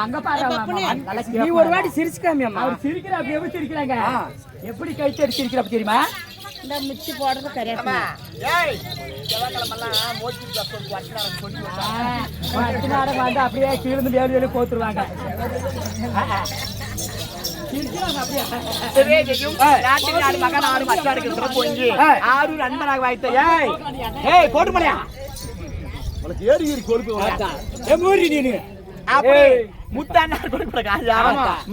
அங்க பாரு நீ ஒரு வாட்டி சிரிச்சுக்காமியம்மா. அவர் சிரிக்கிறா அப்படி எப்படி சிரிக்கிறாங்க? எப்படி கை தட்டி சிரிக்கிறா தெரியுமா? இந்த மிச்சி போடுறது கரெக்ட். அப்படியே கீழ்ந்து வேலு வேலு போத்துருவாங்க.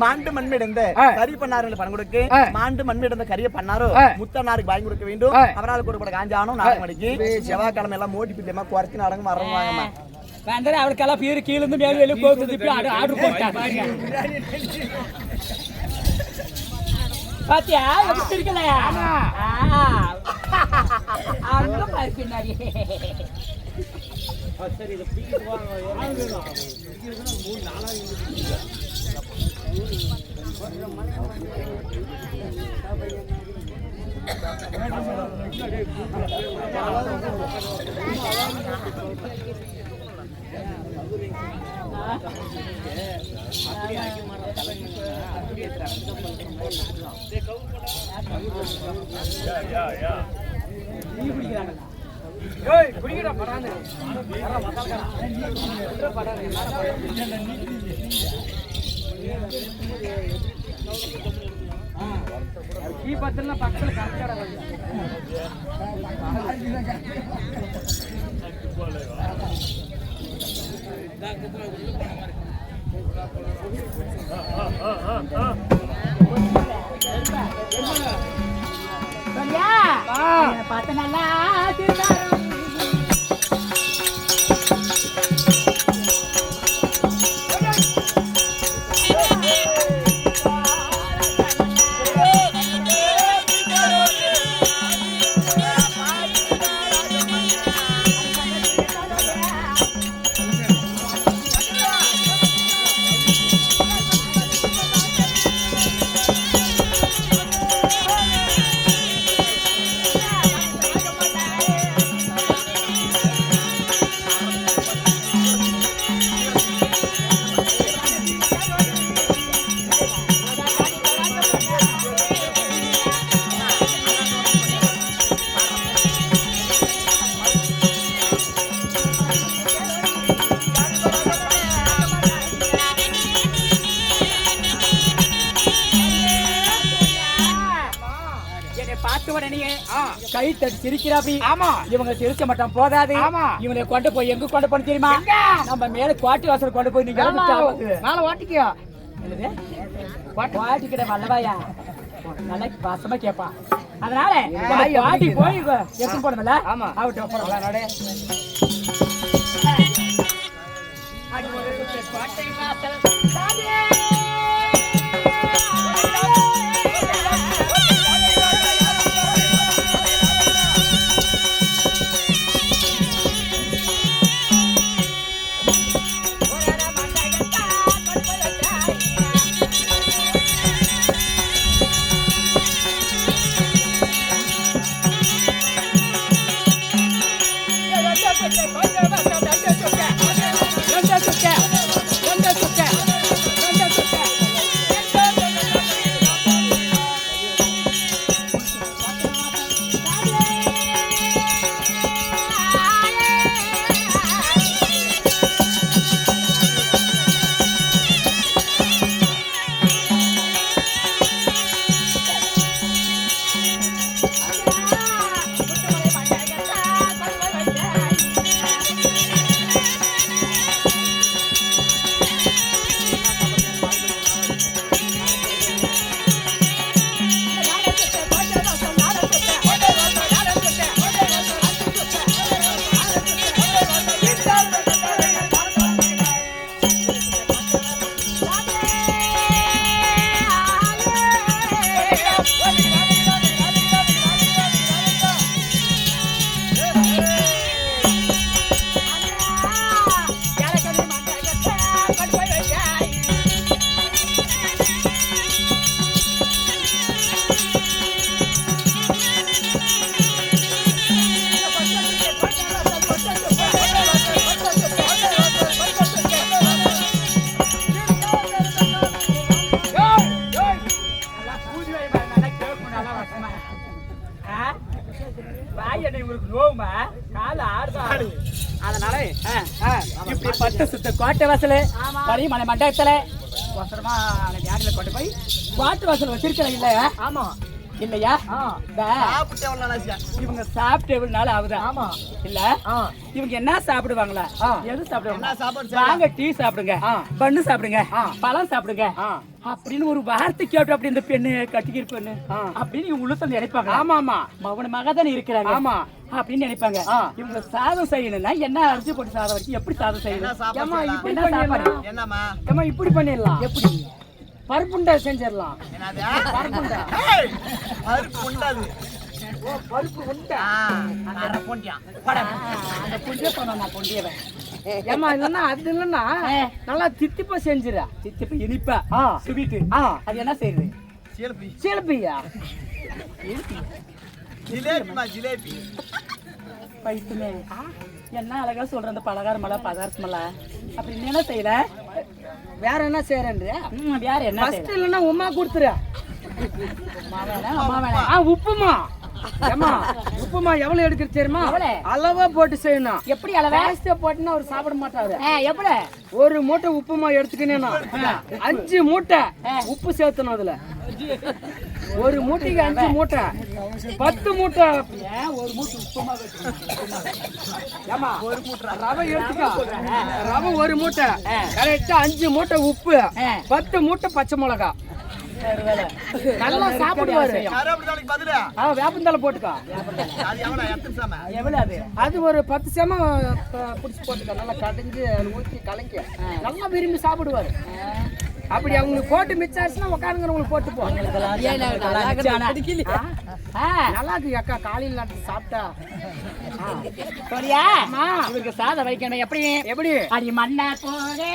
மாண்டு மண்மிடந்த கறி பண்ணாரு பணம் கொடுக்கு மாண்டு மண்மிடந்த கறியை பண்ணாரோ முத்தனாருக்கு வாங்கி கொடுக்க வேண்டும். அவரால் கொடுக்க காஞ்சானும் நாடகம் அடிக்கு செவ்வாய்க்கிழமை எல்லாம் மோட்டி பிடிமா குறைச்சி நாடகம் வரவாங்கம்மா. அவளுக்கெல்லாம் பேரு கீழே மேலும் வெளியே போகுது. ஆர்டர் போட்டாங்க பாத்தியா? எப்படி இருக்கலையா? அங்க பாரு பின்னாடி. சரி ಈ ಬದಲ ಪಕ್ಕದ ಕರ್ಕಡ பார்த்த நல்லா கை தட்டி சிரிக்கிறாப்பி. ஆமா, இவங்க சிரிக்க மாட்டான் போதாது. ஆமா, இவங்களை கொண்டு போய் எங்க கொண்டு போன தெரியுமா? நம்ம மேல குவாட்டி வாசல் கொண்டு போய் நீங்க மேல ஓட்டிக்கியா? வாட்டிக்கிட்ட வல்லவாயா நல்லா வாசமா கேப்பா. அதனால வாட்டி போய் எங்க போனதில்ல. ஆமா, ஆகட்டும் போறோம். அதனால இப்படி பட்டு சுத்த கோட்டை வாசல் வழி மலை மண்டபத்துல அவசரமா யாரில கொண்டு போய் கோட்டை வாசல் வச்சிருக்கிறேன் இல்லையா? ஆமா இல்லையா? சாப்பிட்டு எவ்வளவு நாளாச்சியா? இவங்க சாப்பிட்டு எவ்வளவு நாள் ஆகுதா? ஆமா இல்ல இவங்க என்ன சாப்பிடுவாங்களா? எது சாப்பிடுவாங்க? என்ன சாப்பாடு வாங்க டீ சாப்பிடுங்க, பண்ணு சாப்பிடுங்க, பழம் சாப்பிடுங்க அப்படின்னு ஒரு வார்த்தை கேட்டு அப்படி இந்த பெண்ணு கட்டிக்கிற பெண்ணு அப்படின்னு இவங்க உள்ளத்துல நினைப்பாங்க. ஆமா ஆமா மகன தானே இருக்கிறாங்க. ஆமா அப்படின்னு நினைப்பாங்க. இவங்க சாதம் செய்யணும்னா என்ன அரிசி போட்டு சாதம் வச்சு எப்படி சாதம் செய்யணும்? இப்படி பண்ணிடலாம். என்னம்மா ஏம்மா இப்படி பண்ணிடலாம். எப்படி பருப்புண்டை செஞ்சிடலாம். என்னது பருப்புண்டை. பருப்பு உண்டாது. பருப்பு உண்டை. அரை பொண்டியா அந்த புண்டிய சொன்ன நான் புண்டியவன். ஏம்மா இல்லைன்னா அது இல்லைன்னா நல்லா தித்திப்பா செஞ்சிடா. சித்திப்பு இனிப்பா ஸ்வீட்டு அது என்ன செய்யுது? ஜிலேபி சிலப்பியா ஜிலேபிமா ஜிலேபி பைத்துமே என்ன அழகா சொல்ற அந்த பலகாரமெல்லாம் பதார்த்தமெல்லாம் அப்படி நீ என்ன செய்யல? வேற என்ன செய்யறேன்றியா? வேற என்ன ஃபர்ஸ்ட் இல்லைன்னா உமா கொடுத்துரு. அம்மா வேணாம். உப்புமா ஏம்மா உப்புமா எவ்வளவு எடுக்கிறது தெரியுமா? அளவா போட்டு செய்யணும். எப்படி அளவா? ஜாஸ்தியா போட்டுன்னா அவர் சாப்பிட மாட்டாரு. எப்படி? ஒரு மூட்டை உப்புமா எடுத்துக்கினேன்னா 5 மூட்டை உப்பு சேர்த்தணும். அதுல ஒரு மூட்டைக்கு 5 மூட்டை 10 மூட்டை. ஒரு மூட்டை உப்புமா ஏமா ஒரு மூட்டை ரவை எடுத்துக்கோ. ரவை ஒரு மூட்டை கரெக்டா 5 மூட்டை உப்பு 10 மூட்டை பச்சை மிளகா. நல்லா சாப்பிடுவாரு. கருவேப்பிலைக்கு பதிலா வேப்பந்தலை போட்டுக்கோ. அது எவ்வளவு எத்தனை சாம? எவ்வளவு அது? அது ஒரு 10 சேமா பிடிச்சி போட்டுக்கோ. நல்லா கடைஞ்சு ஊற்றி கலக்கி நல்லா விரும்பி சாப்பிடுவாரு. அப்படி அவங்களுக்கு போட்டு மிச்சாச்சுன்னா உட்காருங்கிறவங்களுக்கு போட்டு போ. நல்லா இருக்கு அக்கா. காலையில் நாட்டு சாப்பிட்டா சரியா? இவருக்கு சாதம் வைக்கணும். எப்படி எப்படி? அடி மண்ணா போதே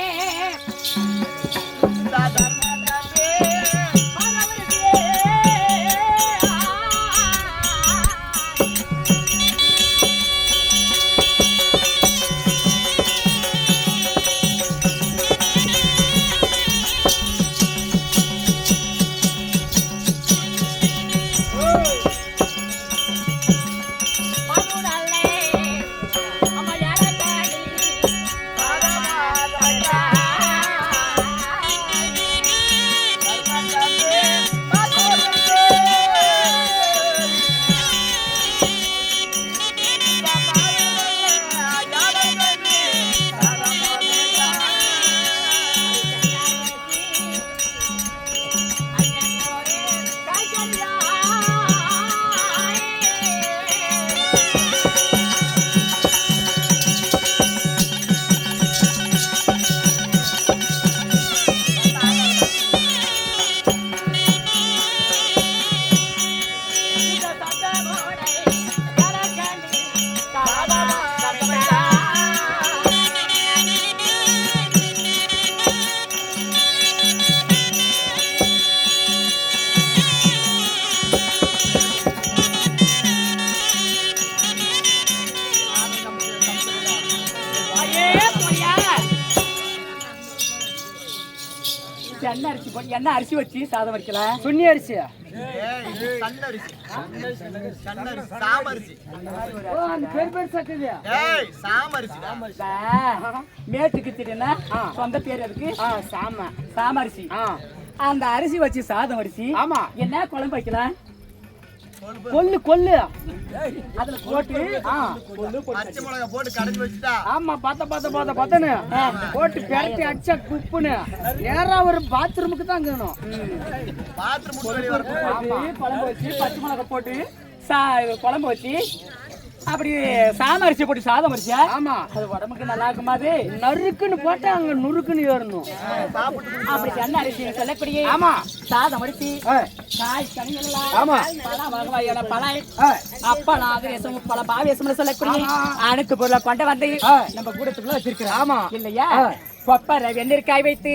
என்ன அரிசி வச்சு சாதம் வைக்கல? சுண்ணி அரிசியா? மேட்டுக்கு தெரியுமா சொந்த பேர் அதுக்கு? சாமரிசி. அந்த அரிசி வச்சு சாதம் அரிசி. ஆமா. என்ன குழம்பு வைக்கலாம்? கொல்லு கொல்லு அதுல போட்டு பச்சை மிளகா போட்டு கடைஞ்சி வச்சுட்டா. ஆமா பத்தனு போட்டு பெரட்டி அடிச்சா குப்புன்னு நேரா ஒரு பாத்ரூமுக்கு தான் வேணும். பாத்ரூம் குழம்பு வச்சு பச்சை மிளகா போட்டு குழம்பு வச்சு அப்படி சாதம் அரிசி போட்டு சாதம் அரிசியா? ஆமா. அது உடம்புக்கு நல்லா இருக்குமா? அது நறுக்குன்னு போட்டா அங்க நுறுக்குன்னு ஏறணும். அப்படி என்ன அரிசி சொல்லக்கூடிய? ஆமா. சாதம் அரிசி காய் கனிகள். ஆமா. பழம் வகையான பழம் அப்பளம் ஆகிரேசம் பழம் பாவேசம் சொல்லக்கூடிய அனைத்து பொருளை கொண்டு வந்து நம்ம கூடத்துக்குள்ள வச்சிருக்கிறோம். ஆமா இல்லையா? கொப்பரை வெந்நீர்காய் வைத்து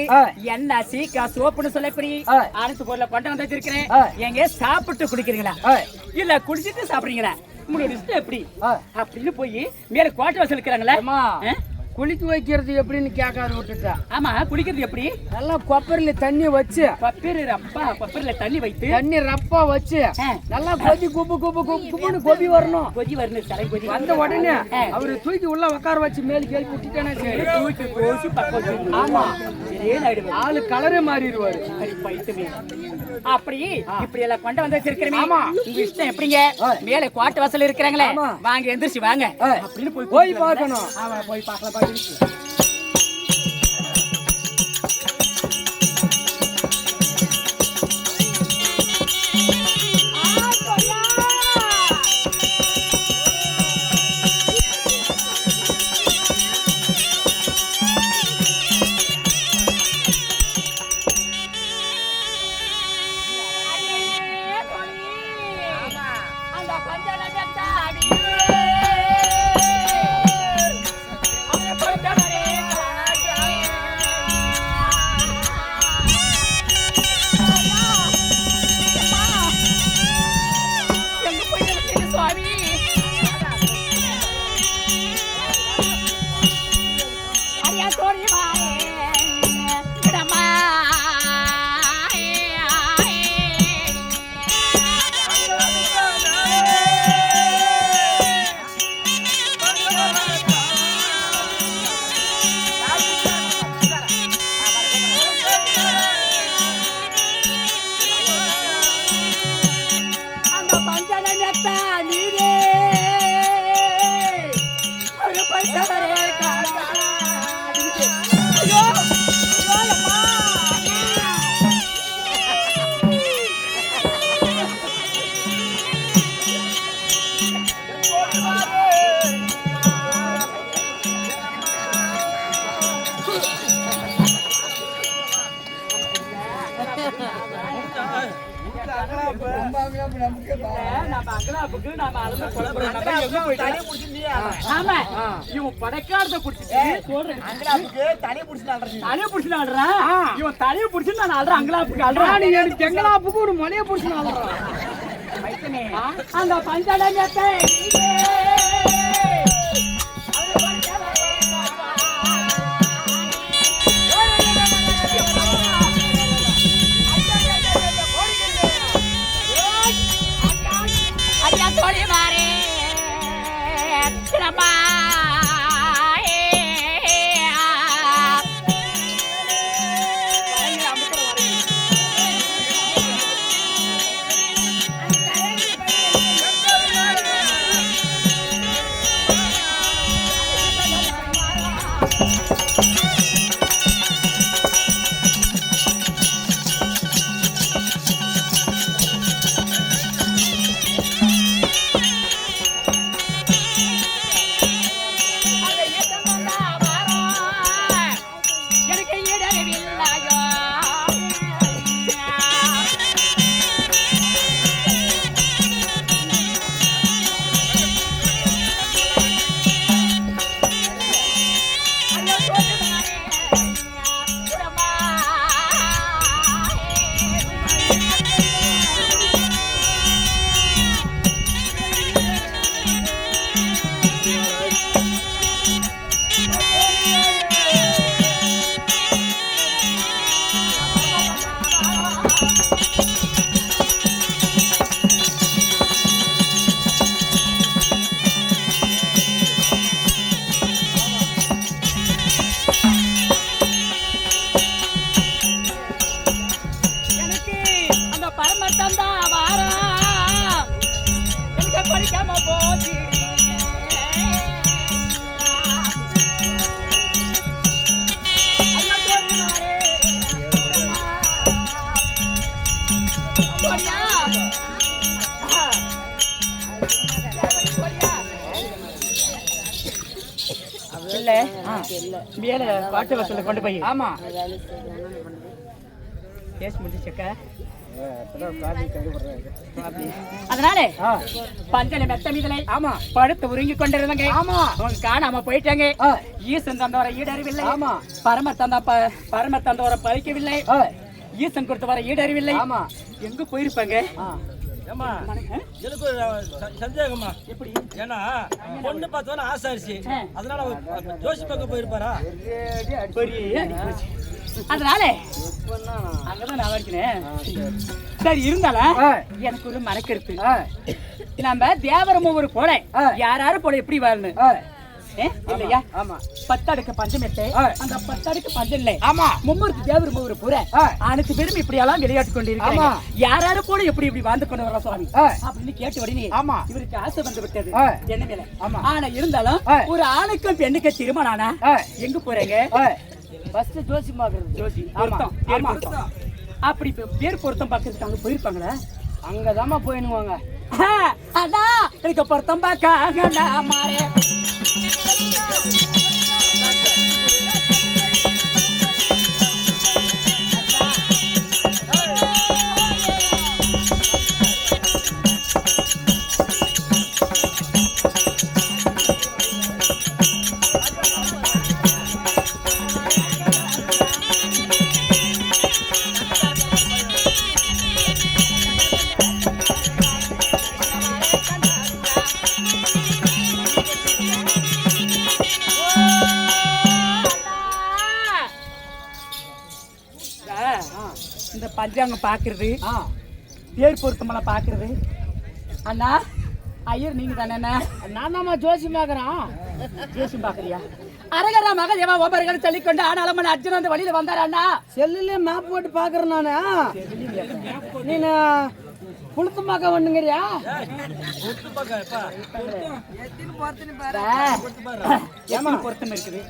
எண்ணெய் சீக்கா சோப்புன்னு சொல்லக்கூடிய அனைத்து பொருளை கொண்டு வந்து வச்சிருக்கிறேன். எங்க சாப்பிட்டு குடிக்கிறீங்களா இல்ல குடிச்சிட்டு சாப்பிடுறீங்களா? உங்களோட இஷ்டம் எப்படி அப்படின்னு போய் மேல கோட்டை வாசல் இருக்கிறாங்களே குளிக்க வைக்கிறது எப்படின்னு கேட்காத விட்டுட்டா. ஆமா, குளிக்கிறது எப்படி? நல்லா கொப்பரில தண்ணி வச்சு கொப்பரில தண்ணி வைத்து தண்ணி ரப்பா வச்சு நல்லா கொதி குப்புன்னு கொதி வரணும். கொதி வரணும், சரை கொதி வந்த உடனே அவரு தூக்கி உள்ள உட்கார வச்சு மேல் கேள்வி விட்டுட்டேனே சரி. தூக்கி கோசி பக்கம். ஆமா, ஆளு கலரே மாறிடுவாரு. அப்படி இப்படி எல்லாம் கொண்டு வந்து வச்சிருக்கிறேன். ஆமா, உங்க இஷ்டம் எப்படிங்க? மேல கோட்டை வாசல் இருக்கிறாங்களே, வாங்க எந்திரிச்சு வாங்க அப்படின்னு போய் பார்க்கணும். ஆமா, போய் பார்க்கலாம். பாருங்க, படைக்காரத குடிச்சிட்டு தனியை பிடிச்சு நான் அல்றேன். அங்கலாப்புக்கு அல்றான். எனக்கு எங்கலாப்புக்கு ஒரு மலையை பிடிச்சி அல்றான். அந்த பஞ்சடங்கத்தை மேல பாட்டு வசல கொண்டு போய். ஆமா, பேசி முடிச்சக்க. அதனால பஞ்சல மெத்த மீதலை ஆமா படுத்து உருங்கி கொண்டிருந்தாங்க. ஆமா, அவங்க காணாம போயிட்டாங்க. ஈசன் தந்தவரை ஈடறிவில்லை. ஆமா, பரம தந்தவரை பறிக்கவில்லை. ஈசன் கொடுத்த வர ஈடறிவில்லை. ஆமா, எங்க போயிருப்பாங்க? ஏமா எனக்கு ஒரு சந்தேகமா எப்படி ஏன்னா பொண்ணு பார்த்தோன்னு ஆசாரிச்சு அதனால அவர் ஜோசி பக்கம் போயிருப்பாரா அதனால அங்கதான் நான் வரைக்கிறேன். சரி இருந்தாலும் எனக்கு ஒரு மனக்கருத்து. நம்ம தேவரமூர் போல யாரும் போல எப்படி வரணும் இல்லையா? ஆமா 10 அடுக்கு பஞ்சம் எட்டு அந்த 10 அடுக்கு பஞ்சம் இல்லை. ஆமா மும்மூர்த்தி தேவரமூர் பூரா அனைத்து பேரும் இப்படி எல்லாம் விளையாட்டு கொண்டு இருக்காங்க. யாரும் போல எப்படி இப்படி வாழ்ந்து கொண்டு வர சுவாமி அப்படின்னு கேட்டு உடனே ஆமா இவருக்கு ஆசை வந்து விட்டது என்ன மேல. ஆமா ஆனா இருந்தாலும் ஒரு ஆணுக்கும் பெண்ணுக்கு திருமணம் ஆனா எங்க போறீங்க? ஃபர்ஸ்ட் ஜோசி பாக்குறது. ஜோசி பொருத்தம் பேர் பொருத்தம். அப்படி பேர் பொருத்தம் பார்க்கறதுக்கு அங்க போயிருப்பாங்களா? அங்கதாம்மா போயிடுவாங்க. அதான் எனக்கு பொருத்தம் பார்க்க மாறே இந்த பஞ்சாங்கம் பாக்குறது பேர் பொருத்தமெல்லாம் பாக்குறது. அண்ணா ஐயர் நீங்க தானே? நான் தாம்மா ஜோசி பாக்குறேன். ஜோசி பாக்குறியா? அரகரா மகதேவா ஒவ்வொரு சொல்லிக்கொண்டு ஆனாலும் அர்ஜுன் அந்த வழியில வந்தாரா அண்ணா? செல்லுல மேப் போட்டு பாக்குறேன் நானு. நீனு புளுத்தமாக்க வந்துங்கிறியா? பொருத்தம் இருக்குது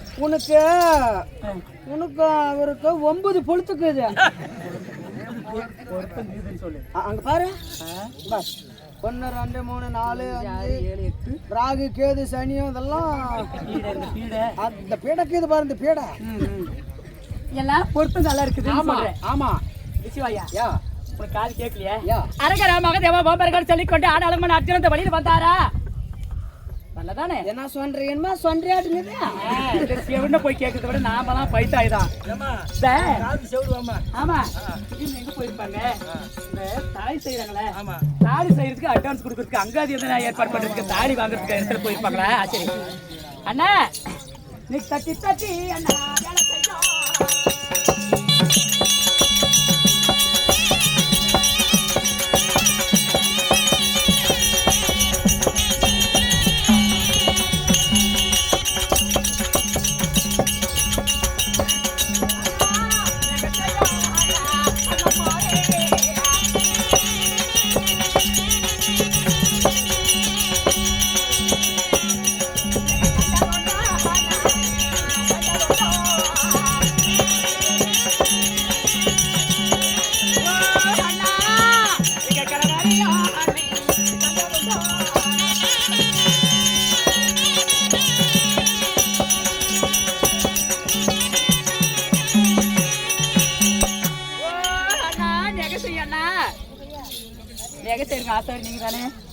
உனக்கு அவருக்கு 9 பொழுத்துக்குது. சொல்லு அங்க பாரு. 1 2 3 4 5 7 8 ராகு கேது சனியும் இதெல்லாம் அந்த பீடக்கு இது பாரு. இந்த பீடை எல்லாம் பொருத்தம் நல்லா இருக்குது. ஆமா ஆமா சிவாயா உனக்கு காது கேட்கலையா? அரகரா மகதேவா ஒவ்வொரு சொல்லிக்கொண்டு ஆனாலும் அர்ஜுன் அந்த வழியில வந்தாரா? நல்லதானே? என்ன சொல்றீங்கம்மா? சொல்றியாட்டு செவன போய் கேட்கறத விட நாமெல்லாம் பைத்தாய்தான். ஆமா எங்க போயிருப்பாங்க? தாலி செய்யறாங்களே தாலி செய்யறதுக்கு அட்வான்ஸ் கொடுக்கறதுக்கு அங்காதி எந்த ஏற்பாடு பண்றதுக்கு தாலி வாங்குறதுக்கு இடத்துல போயிருப்பாங்களா? சரி அண்ணா நீ தட்டி தட்டி அண்ணா வேலை செய்யும்.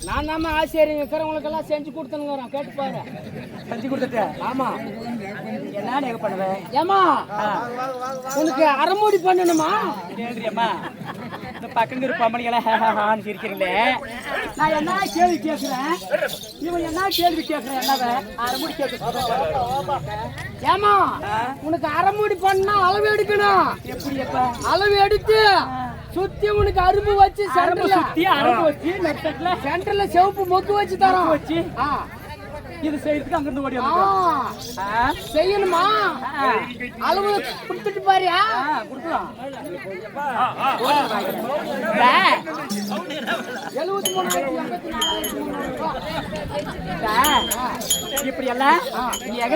நான் தாம ஆசிரியர் இருக்கிறவங்களுக்கு எல்லாம் செஞ்சு கொடுத்தனுங்கிறோம். கேட்டு பாரு. செஞ்சு கொடுத்துட்டு ஆமா என்ன நீங்க பண்ணுவேன்? ஏமா உனக்கு அரைமூடி பண்ணணுமா? கேள்றியம்மா இந்த பக்கங்க இருக்க பொம்பளைங்கள சிரிக்கிறீங்களே. நான் என்ன கேள்வி கேட்கிறேன்? இவன் என்ன கேள்வி கேட்கிறேன்? என்னவ அரைமூடி கேட்க? ஏமா உனக்கு அரைமூடி பண்ணா அளவு எடுக்கணும். எப்படி எப்ப அளவு எடுத்து சுத்தி உனக்கு அரும்பு வச்சு சென்டர்ல செவப்பு மொக்கு வச்சு தரோம். வச்சு இது செய்யறதுக்கு அங்கிருந்து ஓடி செய்யணுமா? அளவு கொடுத்துட்டு பாரியா? கொடுக்கலாம். 73,84,300 இப்படி எல்லாம்